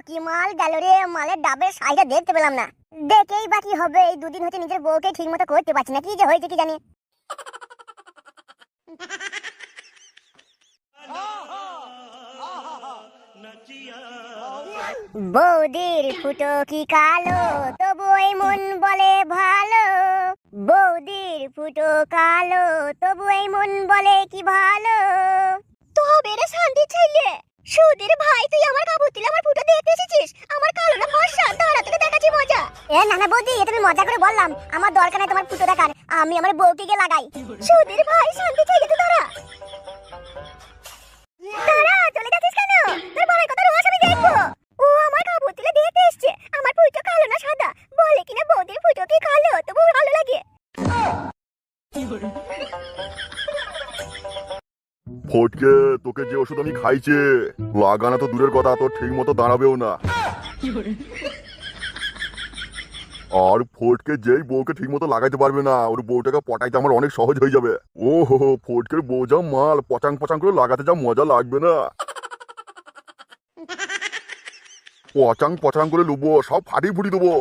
কি মাল গেল রে, মালের ডাবের সাইজটা দেখতে পেলাম না। দেখেই বাকি হবে, এই দুদিন হচ্ছে নিজের বউকে ঠিক মতো করতে পারছি না, কি যে হয়েছে কি জানি। বৌদির ফুটো কি কালো, তবু এই মন বলে ভালো। বৌদির ফুটো কালো, তবু এই মন বলে কি ভালো। তো হবে রে শান্তি ছেলে, সুধীর ভাই তুই আমার কাপড় তুলে আমার ফুটো দেখতে এসেছিস। আমার কালো না ফর্সা, দাঁড়া তোকে দেখাচ্ছি মজা। এ না না বৌদি, এটা আমি মজা করে বললাম, আমার দরকার নাই তোমার ফুটো দেখার, আমি আমার বউকে গিয়ে লাগাই। সুধীর ভাই শান্তি ছেলে তুই দাঁড়া। দাঁড়া, চলে যাচ্ছিস কেন? তোর বড় কথা রোজ আমি দেখবো। ও আমার কাপড় তুলে দেখতে এসেছে, আমার ফুটো কালো না সাদা, বলে কিনা বৌদির ফুটো কি কালো, তবু ভালো লাগে। ফটকে, তোকে যে ওষুধ আমি খাইছে লাগানো তো দূরের কথা, তোর ঠিক মতো দাঁড়াবেও না। আর ফটকে যেই বউকে ঠিক মতো লাগাইতে পারবে না, ওর বউটাকে পটাইতে আমার অনেক সহজ হয়ে যাবে। ও হো হো, ফটকের বউ যা মাল, পচাং পচাং করে লাগাতে যা মজা লাগবে না। পচাং পচাং করে লুবো, সব ফাটি ফুটি দেবো।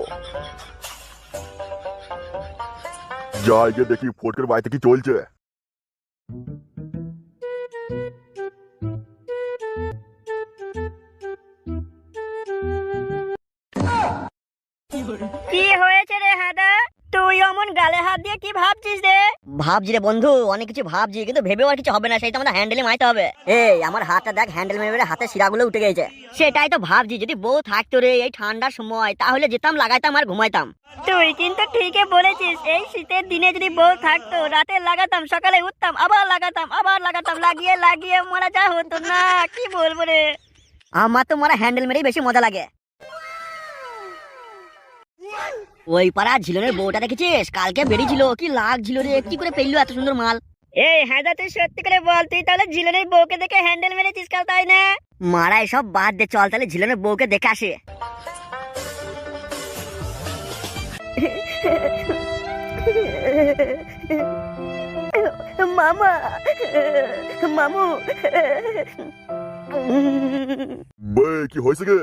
যাই গিয়ে দেখি ফটকের বাড়িতে কি চলছে। কি হয়েছে রে হাদা, তুই অমন গালে হাত দিয়ে কি ভাবছিস রে? ভাবছি রে বন্ধু, অনেক কিছু ভাবছি, কিন্তু ভেবেও আর কিছু হবে না, সেই তো আমাদের হ্যান্ডেলে মারতে হবে। এই আমার হাতটা দেখ, হ্যান্ডেল মেরে মেরে হাতের শিরাগুলো উঠে গেছে। সেটাই তো ভাবছি, যদি বউ থাকতো রে এই ঠান্ডার সময়, তাহলে যেতাম লাগাইতাম আর ঘুমাইতাম। তুই কিন্তু ঠিকই বলেছিস, এই শীতের দিনে যদি বউ থাকতো, রাতে লাগাতাম, সকালে উঠতাম, আবার লাগাতাম, লাগিয়ে লাগিয়ে মারা যা হতো না, কি বলবো রে। আমার তো মারা হ্যান্ডেল মেরেই বেশি মজা লাগে। ওই পাড়া ঝিলনের বউটা দেখেছিস, কালকে বেরিয়েছিল, কি লাগছিল রে, কি করে পেললো এত সুন্দর মাল। এই হাদা, তুই সত্যি করে বল, তুই তাহলে ঝিলনের বউকে দেখে হ্যান্ডেল মেরেছিস কাল, তাই না? মারা এসব বাদ দে, চল তাহলে ঝিলনের বউকে দেখে আসে। মামা, মামু, বে, কি হয়েছে গে?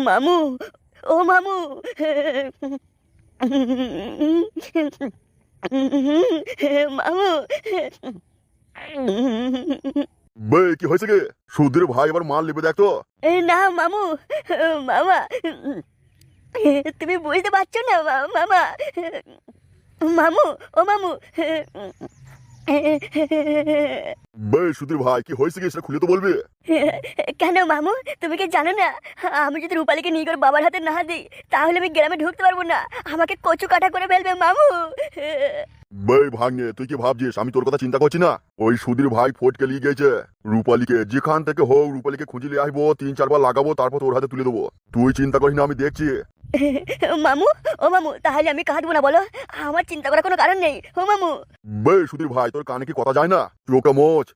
মামু, ও মামু, মামু। বে, কি হয়েছে গে? সুধীর ভাই এবার মাল নেবে দেখ তো। না মামু, মামা, তুমি বুঝতে পারছো না মামা, মামু, ও মামু। বে সুধীর ভাই, কি হয়েছে গে সেটা খুলে তো বলবে। কেন মামু, তুমি কি জানো না, আমি যদি রূপালীকে নিয়ে করে বাবার হাতে না দিই, তাহলে আমি গ্রামে ঢুকতে পারবো না, আমাকে কচু কাটা করে ফেলবে মামু। বে ভাগ্নে, তুই কি ভাবছিস আমি তোর কথা চিন্তা করছি না? ওই সুধীর ভাই ফটকে নিয়ে গেছে রূপালীকে, যেখান থেকে হোক রূপালীকে খুঁজে নিয়ে আসবো, 3-4 বার লাগাবো, তারপর তোর হাতে তুলে দেবো। তুই চিন্তা করিস না, আমি দেখছি। মামু, ও মামু, তাহলে আমি কাঁদবো না বলো? আমার চিন্তা করার কোনো কারণ নেই। ও মামু। বে সুধীর ভাই, তোর কানে কি কথা যায় না? চোখে মোচ।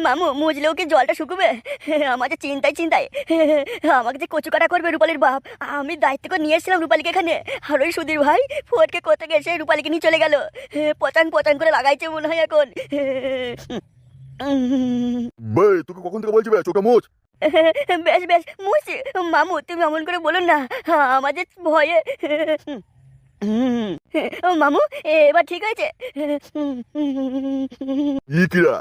মামু, মুজলেও কি জলটা শুকুবে? আমার যে চিন্তায় চিন্তায় আমাকে যে কচু কাটা করবে রূপালীর বাপ, আমি দায়িত্ব করে নিয়ে এসেছিলাম রূপালীকে এখানে, আর ওই সুধীর ভাই ফটকে কোথা গেছে রূপালীকে নিয়ে চলে গেল, পচাং পচাং করে লাগাইছে মনে হয় এখন। বে, তোকে কখন থেকে বলছি বে, চোখে মোচ। বেশ বেশ মুছি। মামু, তুমি অমন করে বলো না, আমার যে ভয়ে। মামু, এবার ঠিক আছে? ই কিরা?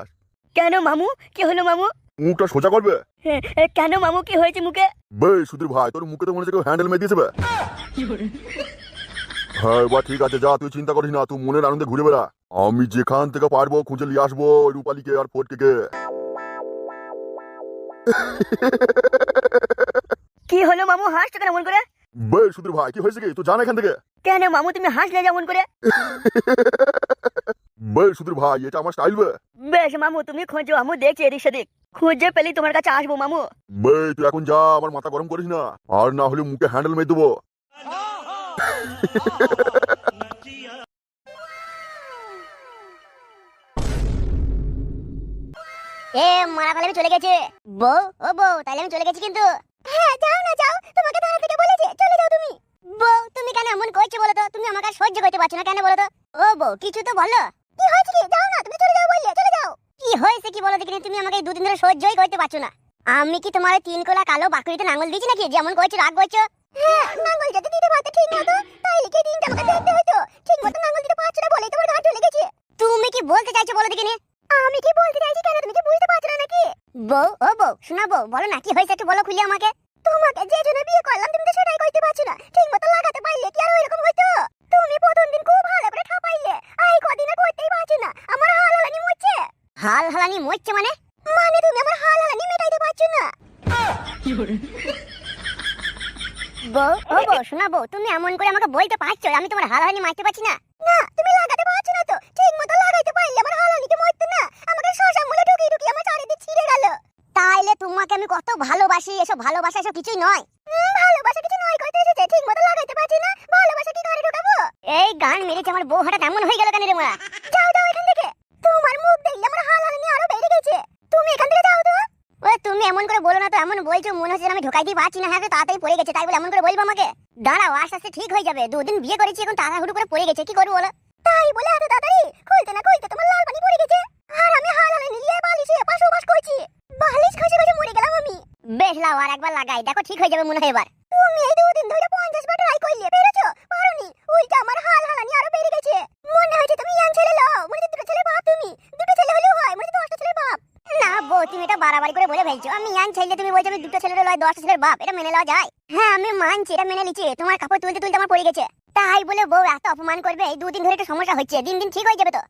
কেন মামু, কি হলো মামু? মুখটা সোজা করবে। কেন মামু, কি হয়েছে মুখে? বে সুধীর ভাই, তোর মুখে তো মনে হচ্ছে কেউ হ্যান্ডেল মেরে দিয়েছে বে। হ্যাঁ এবার ঠিক আছে, যা, তুই চিন্তা করিস না, তুই মনের আনন্দে ঘুরে বেড়া। আমি যেখান থেকে পারবো খুঁজে নিয়ে আসবো ওই রূপালীকে আর ফটকে। কি হলো মামু, হাসছো কেন মন করে? বে সুধীর ভাই, কি হয়েছে কি তুই জানা এখান থেকে। কেন মামু, তুমি হাসলে যেমন করে? বে সুধীর ভাই, এটা আমার স্টাইল বে। বেশ মামু, তুমি খোঁজো, আমি দেখছি এদিক সেদিক, খুঁজে পেলেই তোমার কাছে আসবো মামু। বে তুই এখন যা, আমার মাথা গরম করিস না, আর না হলে মুখে হ্যান্ডেল মেরে দেবো। মারা ফেলে আমি চলে গেছে। বউ, ও বউ, তাহলে আমি চলে গেছি কিন্তু। হ্যাঁ যাও না যাও, তোমাকে দাঁড়া থেকে বলেছে চলে যাও তুমি। বউ, তুমি কেন এমন করছো বলো তো? তুমি আমাকে সহ্য করতে পারছো না কেন বলো তো? ও বউ, কিছু তো বলো। কি হয়েছে কি? যাও না, তুমি চলে যাও বললে, চলে যাও। কি হয়েছে কি বলো দেখিনি, তুমি আমাকে এই দুদিন ধরে সহ্যই করতে পারছো না। আমি কি তোমার 3 কোলা কালো বাকুড়িতে নাঙ্গল দিয়েছি নাকি যেমন কইছো রাগ করছো? হ্যাঁ, নাঙ্গল যদি দিতে পারতে ঠিক মতো তাইলে কি দিনটা আমাকে দেখতে হতো। ঠিক মতো নাঙ্গল দিতে পারছো না বলেই তোমার ঘাট চলে গেছে। তুমি কি বলতে চাইছো বলো দেখিনি? আমি কি বলতে চাইছি কেন তুমি কি বুঝতে পারছো না নাকি? বউ, ও বউ, শোনা বউ, বলো না কি হয়েছে একটু বলো খুলে আমাকে। তোমাকে যে জন্য বিয়ে করলাম তুমি তো সেটাই করতে পারছো না। ঠিক মতো লাগাতে পারলে কি আর ওইরকম হতো? তুমি প্রথম দিন খুব ভালো করে ঠাপাইলে, এই কদিন আর করতেই পারছো না। আমার হাল হালানি মরছে। হাল হালানি মরছে মানে? মানে তুমি আমার হাল হালানি মেটাইতে পারছো না। বউ, ও বউ, শোনা বউ, তুমি এমন করে আমাকে বলতে পারছো আমি তোমার হাল হালানি মারতে পারছি না? না, তুমি লাগাতে পারছো না তো। ঠিক মতো লাগাইতে পারলে আমার হাল হালানিকে মরতো না। আমাকে শশা মুলে ঢুকিয়ে ঢুকিয়ে আমার চারিদিক ছিঁড়ে গেল। তাইলে তোমাকে আমি কত ভালোবাসি, এসব ভালোবাসা এসব কিছুই নয়। ভালোবাসা কিছু নয় কইতে এসেছে, ঠিক মতো লাগাইতে পারছি না, ভালোবাসা কি ঘরে ঢোকাবো? এই গান মেরেছে আমার বউ, হঠাৎ এমন হয়ে গেল কেন রে মা? যাও যাও এখান থেকে, তোমার মুখ দেখলে আমার হাল হালানি আরো বেড়ে গেছে। তুমি এখান থেকে যাও তো। ও তুমি এমন করে বলো না তো, এমন বলছো মনে হচ্ছে আমি ঢোকাইতেই পারছি না। হ্যাঁ তাড়াতাড়ি পড়ে গেছে তাই বলে এমন করে বলবো আমাকে? দাঁড়াও, আস্তে আস্তে ঠিক হয়ে যাবে। 2 দিন বিয়ে করেছি এখন তাড়াহুড়ো করে পড়ে গেছে, কি করবো বলো? তাই বলে এত তাড়াতাড়ি খুলতে না খুলতে তোমার লাল পানি পড়ে গেছে। আর আমি হাল হালানি নিয়ে বালিশে পাশাপাশ করছি, বালিশ খসে খসে মরে গেলাম আমি। বেশ লাও আর একবার লাগাই দেখো, ঠিক হয়ে যাবে মনে হয় এবার। তুমি এই 2 দিন ধরে 50 বার ট্রাই করলে, পেরেছো? পারোনি, উল্টা আমার হাল হালানি আরো বেড়ে গেছে। মনে হচ্ছে তুমি ইয়াং ছেলে লও, মনে হচ্ছে 2টো ছেলে বাপ। তুমি 2টো ছেলে হলেও হয়, মনে হচ্ছে 10টা ছেলের বাপ। না বউ, তুমি এটা বাড়াবাড়ি করে বলে ফেলছো। আমি ইয়াং ছেলে, তুমি বলছো আমি 2টো ছেলের লয় 10টা ছেলের বাপ, এটা মেনে নেওয়া যায়? হ্যাঁ আমি মানছি, এটা মেনে নিচ্ছি। তোমার কাপড় তুলতে তুলতে আমার পড়ে গেছে, তাই বলে বউ এত অপমান করবে? এই 2 দিন ধরে একটু সমস্যা হচ্ছে, দিন দিন ঠিক হয়ে যাবে তো।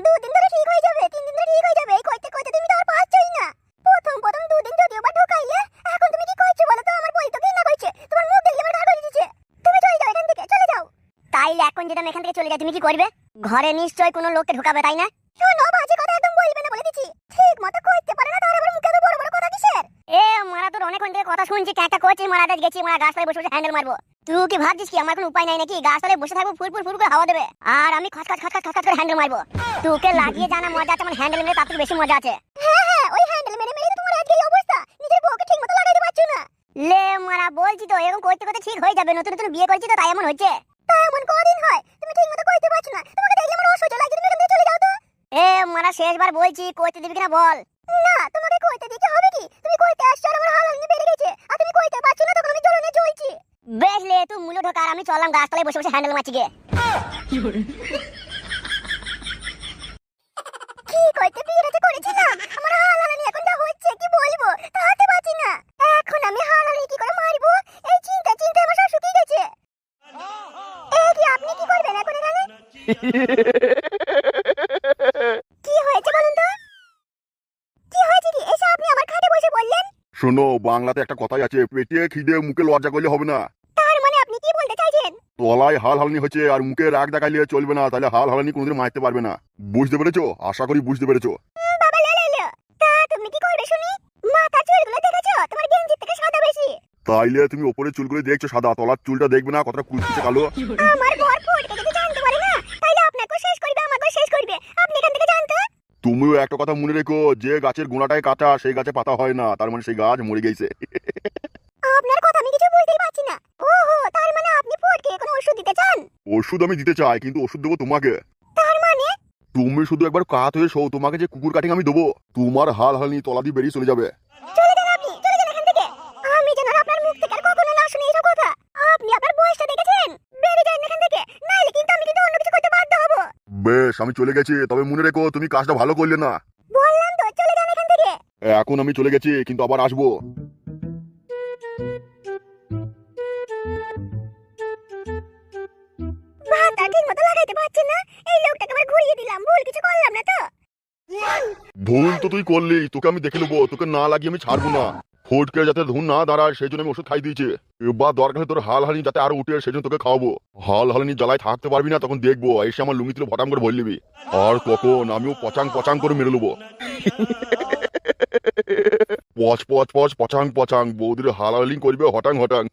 2 দিন ধরে ঠিক হয়ে যাবে, 3 দিন ধরে ঠিক হয়ে যাবে, এই কইতে কইতে তুমি তো আর পারছই না। প্রথম 2 দিন যদিও বা ঢোকাইলে, এখন তুমি কি করছো বলো তো? আমার বই তো ঘৃণা করছে, তোমার মুখ দেখলে আমার ঘা গলে দিচ্ছে। তুমি চলে যাও এখান থেকে, চলে যাও। তাইলে এখন যদি আমি এখান থেকে চলে যাই তুমি কি করবে? ঘরে নিশ্চয় কোনো লোককে ঢোকাবে তাই না? শোনো, বাজে কথা একদম বলবে না বলে দিচ্ছি। ঠিক মতো করতে পারে না, তাহলে আবার মুখে তো বড় বড় কথা কিসের? এ মারা, তোর অনেকক্ষণ থেকে কথা শুনছি, ক্যাটা করছিস, মারা দাজ গেছি, মারা গাছতলায় বসে বসে হ্যান্ডেল মারবো। তুই কি ভাবছিস কি আমার কোনো উপায় নাই নাকি? গাছতলায় বসে থাকবো, ফুরফুর ফুর করে হাওয়া দেবে, আর আমি খচখচ খচখচ খচখচ করে হ্যান্ডেল মারবো। তোকে লাগিয়ে জানা মজা আছে, আমার হ্যান্ডেল মেরে তার থেকে বেশি মজা আছে। হ্যাঁ হ্যাঁ, ওই হ্যান্ডেল মেরে মেরে তোমার আজকে এই অবস্থা, নিজের বউকে ঠিক মতো লাগাইতে পারছো না। লে মারা, বলছি তো এরকম করতে করতে ঠিক হয়ে যাবে। নতুন নতুন বিয়ে করেছি তো তাই এমন হচ্ছে। তাই এমন কদিন হয় তুমি ঠিক মতো করতে পারছো না? তোমাকে দেখলে আমার অসহ্য লাগছে, তুমি এখান থেকে চলে যাও তো। এ মারা, শেষবার বলছি, কইতে দিবি কিনা বল? না, তোমাকে কইতে দিতে হবে কি? তুমি কইতে আসছো আর আমার হাল হালানি বেড়ে গেছে, আর তুমি কইতে পারছো না, তখন আমি জ্বলনে জ্বলছি। বেশ লে, তুই মুলো ঢোকা, আর আমি চললাম গাছতলায় বসে বসে হ্যান্ডেল মারছি গে। কি কইতে বিয়েটা যে করেছিলাম, আমার হাল হালানি এখন যা হচ্ছে কি বলবো, তাহাতে পারছি না। এখন আমি হাল হালানি কি করে মারবো, এই চিন্তা চিন্তা আমার সব শুকিয়ে গেছে। এ কি আপনি কি করবেন এখন এখানে? কি হয়েছে বলুন তো? কি হয়েছে কি এসে আপনি আমার খাটে বসে বললেন? শোনো, বাংলাতে একটা কথাই আছে, পেটে খিদে মুখে লজ্জা করলে হবে না। তার মানে আপনি কি বলতে চাইছেন? তলায় হাল হালানি হচ্ছে আর মুখে রাগ দেখাইলে চলবে না, তাহলে হাল হালানি কোনোদিন মারতে পারবে না। বুঝতে পেরেছো? আশা করি বুঝতে পেরেছো। বাবা লে, তা তুমি কি করবে শুনি? মাথা চুলগুলো দেখেছো? তোমার গেঞ্জির থেকে সাদা বেশি। তাইলে তুমি ওপরে চুলগুলো দেখছো সাদা, তলার চুলটা দেখবে না কতটা কুচকুচে কালো? আমার বর ফটকে যদি জানতে পারে না, তাইলে আপনাকেও শেষ করবে আমাকেও শেষ করবে। আপনি এখান থেকে জানতো। তুমিও একটা কথা মনে রেখো, যে গাছের গোড়াটায় কাটা সেই গাছে পাতা হয় না, তার মানে সেই গাছ মরে গেছে। আপনার কথা আমি কিছু বুঝতেই পারছি না। ওহো, তার মানে আপনি ফটকে কোনো ওষুধ দিতে চান? ওষুধ আমি দিতে চাই, কিন্তু ওষুধ দেবো তোমাকে। তার মানে? তুমি শুধু একবার কাত হয়ে শো, তোমাকে যে কুকুর কাটিং আমি দেবো, তোমার হাল হালানি তলা দিয়ে বেরিয়ে চলে যাবে। চলে যান আপনি, চলে যান এখান থেকে। আমি যেন আর আপনার মুখ থেকে আর কখনো না শুনি এসব কথা। আপনি আপনার বয়সটা দেখেছেন? বেরিয়ে যান এখান থেকে, নাইলে কিন্তু আমি অন্য কিছু করতে বাধ্য হব। বেশ, আমি চলে গেছি, তবে মনে রেখো তুমি কাজটা ভালো করলে না। বললাম তো, চলে যান এখান থেকে। এখন আমি চলে গেছি, কিন্তু আবার আসবো। ভাতটা ঠিক মতো লাগাইতে পারছেন না, এই লোকটাকে আবার ঘুরিয়ে দিলাম, ভুল কিছু করলাম না তো? ভুল তো তুই করলি, তোকে আমি দেখে নেবো, তোকে না লাগিয়ে আমি ছাড়বো না। ফটকে যাতে ধুন না দাঁড়ায় সেই জন্য আমি ওষুধ খাই দিয়েছি। এবার দরকার হলে তোর হাল হালানি যাতে আরো উঠে সেই জন্য তোকে খাওয়াবো। হাল হালানি জ্বালায় থাকতে পারবি না, তখন দেখবো এসে আমার লুঙ্গি তুলে ভটাম করে ভরে নিবি, আর তখন আমিও পচাং পচাং করে মেরে নেবো। পচ পচ পচ পচাং পচাং, বৌদির হাল হালানি করবে হটাং হটাং।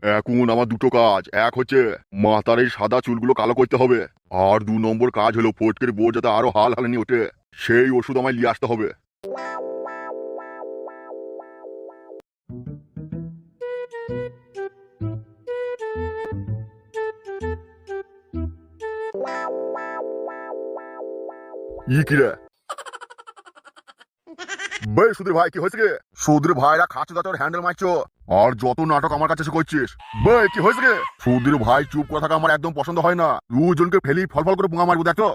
এখন আমার দুটো কাজ, এক হচ্ছে মাথার এই সাদা চুলগুলো কালো করতে হবে, আর 2 নম্বর কাজ হলো ফটকের বউ যাতে আরো হাল হালানি ওঠে সেই ওষুধ আমায় নিয়ে আসতে হবে। ই কি রে বে সুধীর ভাই কি হয়েছে রে? সুধীর ভাইরা খাচ্ছে দাঁতর হ্যান্ডেল মারছো আর যত নাটক আমার কাছে এসে করছিস। বে কি হয়েছে রে? সুধীর ভাই চুপ করে থাকা আমার একদম পছন্দ হয় না। দুজনকে ফেলি ফল ফল করে পুঙা মারবো দেখো।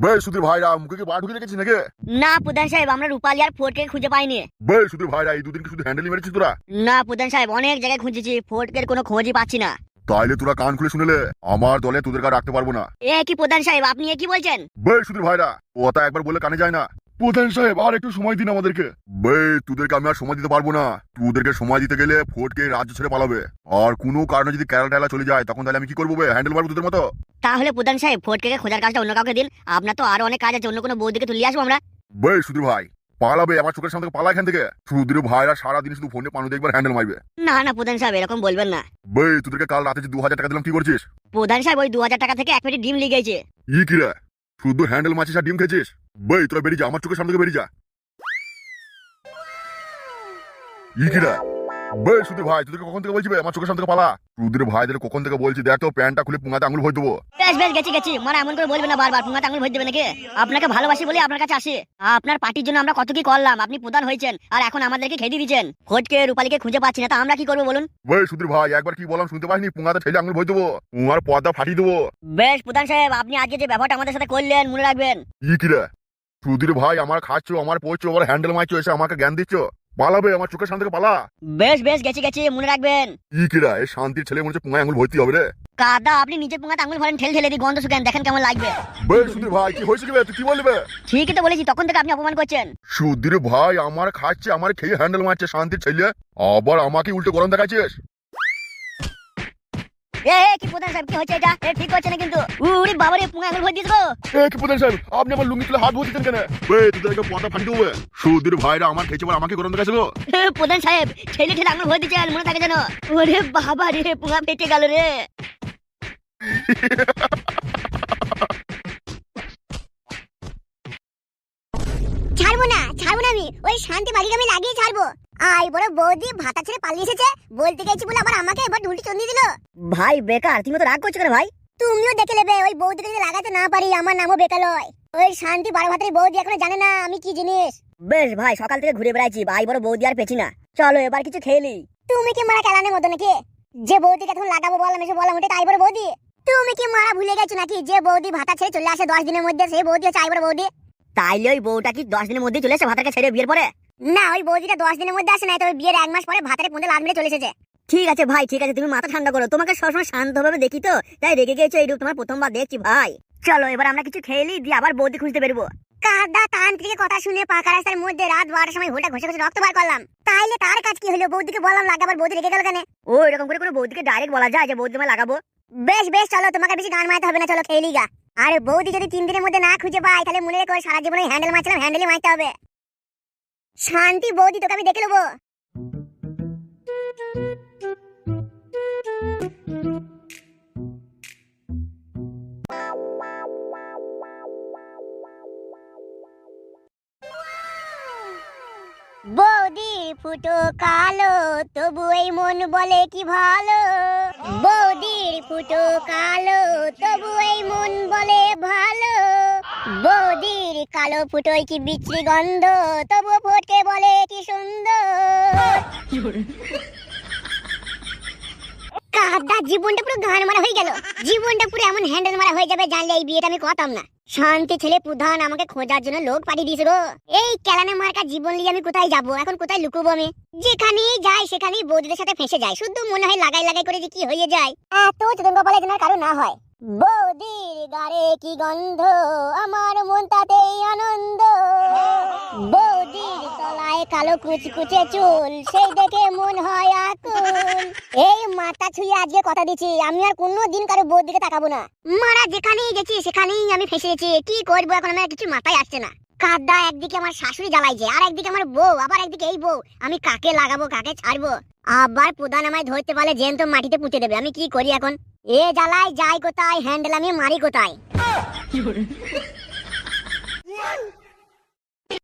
বে সুধীর ভাইরা মুখে কি বার ঢুকে রেখেছিস নাকি? না প্রধান সাহেব, আমরা রূপালী আর ফোর্টকে খুঁজে পাইনি। বে সুধীর ভাইরা এই দুদিন কি শুধু হ্যান্ডেলই মেরেছিস তোরা? না প্রধান সাহেব, অনেক জায়গায় খুঁজেছি, ফোর্টকের কোনো খোঁজই পাচ্ছি না। তাইলে তোরা কান খুলে শুনেলে আমার দলে তোদের কাছে রাখতে পারবো না। এ কি প্রধান সাহেব, আপনি এ কি বলছেন? বে সুধীর ভাইরা কথা একবার বলে কানে যায় না। প্রধান সাহেব আর একটু সময় দিন আমাদেরকে। বে তোদেরকে আমি আর সময় দিতে পারবো না। তোদেরকে সময় দিতে গেলে ফোর্টকে রাজ্য ছেড়ে পালাবে, আর কোনো কারণে যদি কেরালা টেলা চলে যায় তখন তাহলে আমি কি করবো? বে হ্যান্ডেল মারবো তোদের মতো? তাহলে প্রধান সাহেব ফোর্টকে খোঁজার কাজটা অন্য কাউকে দিন, আপনার তো আরো অনেক কাজ আছে, অন্য কোনো বৌদিকে তুলে আসবো আমরা। বে সুধীর ভাই পালাবে আমার চোখের সামনে থেকে, পালা এখান থেকে। সুধীর ভাইরা সারাদিন শুধু ফোনে পানু দেখবার হ্যান্ডেল মারবে। না না প্রধান সাহেব, এরকম বলবেন না। বে তোদেরকে কাল রাতে যে 2000 টাকা দিলাম কি করছিস? প্রধান সাহেব ওই 2000 টাকা থেকে এক পেটি ডিম লিগেছে। ই কি রে? শুধু হ্যান্ডেল মারছিস আর ডিম খেয়েছিস? বে তোরা বেরিয়ে যা, আমার চোখের সামনে থেকে বেরিয়ে যা। ই কি রে? বে সুধীর ভাই তোদেরকে কখন থেকে বলছি বে আমার চোখের সামনে থেকে পালা? সুধীর ভাইদের কখন থেকে বলছি দেখ তো প্যান্টটা খুলে পুঙাতে আঙুল ভরে দেবো। বেশ বেশ গেছি গেছি, মানে এমন করে বলবেন না বারবার, পুঙ্গাতে আঙুল ভরে দেবে নাকি? আপনাকে ভালোবাসি বলে আপনার কাছে আসি। আপনার পার্টির জন্য আমরা কত কি করলাম, আপনি প্রধান হয়েছেন আর এখন আমাদেরকে খেতে দিচ্ছেন। ফোর্টকে রূপালীকে খুঁজে পাচ্ছি না, তা আমরা কি করবো বলুন? বে সুধীর ভাই একবার কি বললাম শুনতে পাইনি? পুঙাতে ঠেলে আঙুল ভরে দেবো, উমার পর্দা ফাটিয়ে দেবো। বেশ প্রধান সাহেব, আপনি আজকে যে ব্যবহারটা আমাদের সাথে করলেন মনে রাখবেন। ই কি রে? সুধীর ভাই আমার খাচ্ছ, আমার পড়ছো, আবার হ্যান্ডেল মারছো, এসে আমাকে জ্ঞান দিচ্ছ? পালাবে আমার চোখের সামনে থেকে পালা। বেশ বেশ গেছি গেছি, মনে রাখবেন। ই কি রে? এই শান্তির ছেলে মনে হচ্ছে পুঙায় আঙুল ভর্তি হবে রে। কাদা আপনি নিজে পুঙ্গাতে আঙুল ভরেন, ঠেল ঠেলে দিয়ে গন্ধ শুকেন, দেখেন কেমন লাগবে। বে সুধীর ভাই কি হয়েছে কি বে? তুই কি বলবে? ঠিকই তো বলেছি, তখন থেকে আপনি অপমান করছেন। সুধীর ভাই আমার খাচ্ছে, আমার খেয়ে হ্যান্ডেল মারছে, শান্তির ছেলে আবার আমাকে উল্টো গরম দেখাচ্ছিস। এ কি প্রধান সাহেব কি হচ্ছে এটা? এ ঠিক হচ্ছে না কিন্তু। উড়ি বাবারে, পুঙ্গা আঙুল ভরে দিয়েছো। এ কি প্রধান সাহেব আপনি আমার লুঙ্গি তুলে হাত ভরতেছেন কেন? বে তোদেরকে পর্দা ফাটিয়ে দেবো। সুধীর ভাইরা আমার খেয়েছে আবার আমাকে গরম দেখাচ্ছিল। প্রধান সাহেব ঠেলে ঠেলে আঙুল ভরে দিচ্ছেন, মনে থাকে যেন। ওরে বাবা রে, পুঙ্গা ফেটে গেল রে। ছাড়বো না আমি, ওই শান্তি বাড়িকে আমি লাগিয়ে ছাড়বো। আই বড় বৌদি ভাতা ছেড়ে পালিয়ে এসেছে, বলতে গেছি বলে আবার আমাকে এবার ঢুলটি চন্দি দিল। ভাই বেকার, তুমি তো রাগ করছো কেন ভাই? তুমিও দেখে নেবে, ওই বৌদিকে যদি লাগাতে না পারি আমার নামও বেকালয়। ওই শান্তি বারো ভাতের বৌদি এখনো জানে না আমি কি জিনিস। বেশ ভাই, সকাল থেকে ঘুরে বেড়াইছি, ভাই বড় বৌদি আর পেছি না, চলো এবার কিছু খেয়ে নি। তুমি কি মারা কেলানের মতো নাকি? যে বৌদিকে এখন লাগাবো বললাম এসে বললাম ওটা আইবড় বৌদি। তুমি কি মারা ভুলে গেছো নাকি? যে বৌদি ভাতা ছেড়ে চলে আসে 10 দিনের মধ্যে, সেই বৌদি হচ্ছে আইবড় বৌদি। তাইলে ওই বউটা কি 10 দিনের মধ্যে চলে এসে ভাতারকে ছেড়ে বিয়ের পরে? না, ওই বৌদিটা 10 দিনের মধ্যে আসে না, তো বিয়ের 1 মাস পরে ভাতারে পুঁতে লাদ মেরে চলে এসেছে। ঠিক আছে ভাই ঠিক আছে, তুমি মাথা ঠান্ডা করো, তোমাকে সবসময় শান্তভাবে দেখি তো, তাই রেগে গেছো, এই রূপ তোমার প্রথমবার দেখছি ভাই। চলো এবার আমরা কিছু খেয়ে নিই, দিয়ে আবার বৌদি খুঁজতে বেরবো। কাদা তান্ত্রিকের কথা শুনে পাকা রাস্তার মধ্যে রাত 12টার সময় হোটা ঘষে ঘষে রক্ত বার করলাম। তাইলে তার কাজ কি হলো? বৌদিকে বললাম লাগাবার, বৌদি রেগে গেল কেন? ও এরকম করে কোনো বৌদিকে ডাইরেক্ট বলা যায় যে বৌদি তোমায় লাগাবো? বেশ বেশ চলো, তোমাকে বেশি গান মারতে হবে না, চলো খেয়ে লিগা। আর বৌদি যদি 3 দিনের মধ্যে না খুঁজে পাই তাহলে মনে রেখো সারা জীবনে হ্যান্ডেল মারছিলাম, হ্যান্ডেলই মারতে হবে। শান্তি বৌদি তোকে আমি দেখে নেবো। বৌদির ফুটো কালো তবু এই মন বলে কি ভালো। বৌদির ফুটো কালো তবু এই মন বলে ভালো। বৌদির কালো ফুটোয় কি বিচ্ছিরি গন্ধ, তবু ফটকে বলে কি সুন্দর। কাদা জীবনটা পুরো গান মারা হয়ে গেল। জীবনটা পুরো এমন হ্যান্ডেল মারা হয়ে যাবে জানলে এই বিয়েটা আমি করতাম না। শান্তি ছেলে প্রধান আমাকে খোঁজার জন্য লোক পাঠিয়ে দিয়েছে গো। এই কেলানে মার্কা জীবন নিয়ে আমি কোথায় যাব এখন? কোথায় লুকুবো আমি? যেখানেই যাই সেখানেই বৌদিদের সাথে ফেঁসে যায়। শুধু মনে হয় লাগাই লাগাই করে যে কি হয়ে যায়। এত চোদন কপালে যেন কারো না হয়। বৌদির গাড়ে কি গন্ধ, আমার মন তাতেই আনন্দ। বৌদির তলায় কালো কুচকুচে চুল, সেই দেখে মন হয় আকুল। এই মাথা ছুঁয়ে আজকে কথা দিচ্ছি, আমি আর কোনোদিন কারো বউর দিকে তাকাবো না। মারা যেখানেই গেছি সেখানেই আমি ফেসে গেছি। কি করবো এখন আমার কিছু মাথায় আসছে না। কাদা একদিকে আমার শাশুড়ি জ্বালাইছে, আর একদিকে আমার বউ, আবার একদিকে এই বউ। আমি কাকে লাগাবো কাকে ছাড়বো? আবার প্রধান আমায় ধরতে পারলে জ্যান্ত মাটিতে পুঁতে দেবে। আমি কি করি এখন? এ জ্বালাই যাই কোথায়, হ্যান্ডেল আমি মারি কোথায়?